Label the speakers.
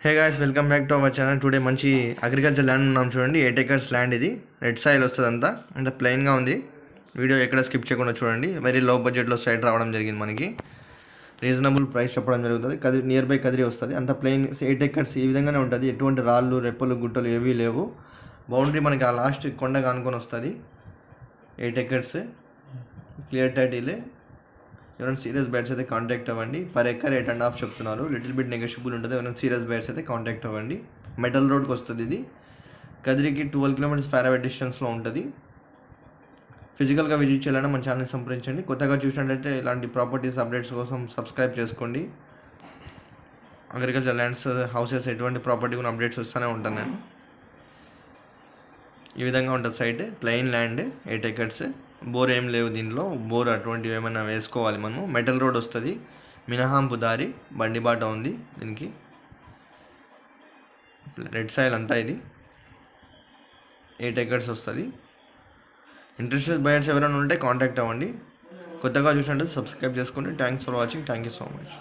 Speaker 1: Hey guys, welcome back to our channel. Today మంచి agriculture land ఉన్నాం చూడండి. 8 acres land ఇది. రెడ్ సాయిల్ వస్తుంది అంతా ప్లెయిన్గా ఉంది. వీడియో ఎక్కడ స్కిప్ చేయకుండా చూడండి. వెరీ లో బడ్జెట్లో సైట్ రావడం జరిగింది. మనకి రీజనబుల్ ప్రైస్ చెప్పడం జరుగుతుంది. నియర్ బై కదిరి వస్తుంది. అంత ప్లెయిన్ 8 acres ఈ విధంగానే ఉంటుంది. ఎటువంటి రాళ్ళు రెప్పలు గుట్టలు ఏవీ లేవు. బౌండరీ మనకి ఆ లాస్ట్ కొండ కానుకొని వస్తుంది. 8 acres క్లియర్ టైటిల్. ఎవరైనా సీరియస్ బైట్స్ అయితే కాంటాక్ట్ అవ్వండి. పర్ ఎకర్ 8.5 చెప్తున్నారు. లిటిల్ బిట్ నెగోషియబుల్ ఉంటుంది. ఎవరైనా సీరియస్ బైట్స్ అయితే కాంటాక్ట్ అవ్వండి. మెటల్ రోడ్కి వస్తుంది. ఇది కదిరికి 12 kilometers ఫార్వర్డ్ డిస్టెన్స్లో ఉంటుంది. ఫిజికల్గా విజిట్ చేయాలన్నా మన ఛానల్ని సంప్రదించండి. కొత్తగా చూసినట్లయితే ఇలాంటి ప్రాపర్టీస్ అప్డేట్స్ కోసం సబ్స్క్రైబ్ చేసుకోండి. అగ్రికల్చర్ ల్యాండ్స్, హౌసెస్, ఎటువంటి ప్రాపర్టీ కూడా అప్డేట్స్ వస్తూనే ఉంటాను నేను. ఈ విధంగా ఉంటుంది site. Plain land, 8 acres. Bore ఏం లేవు దీంట్లో. బోర్ అటువంటివి ఏమైనా వేసుకోవాలి మనం. మెటల్ రోడ్ వస్తుంది. మినహాంపు దారి, బండిబాట ఉంది దీనికి. రెడ్ సాయిల్ అంతా ఇది. 8 acres వస్తుంది. ఇంట్రెస్టెడ్ బయర్స్ ఎవరైనా ఉంటే కాంటాక్ట్ అవ్వండి. కొత్తగా చూసినట్టు సబ్స్క్రైబ్ చేసుకోండి. Thanks for watching. Thank you so much.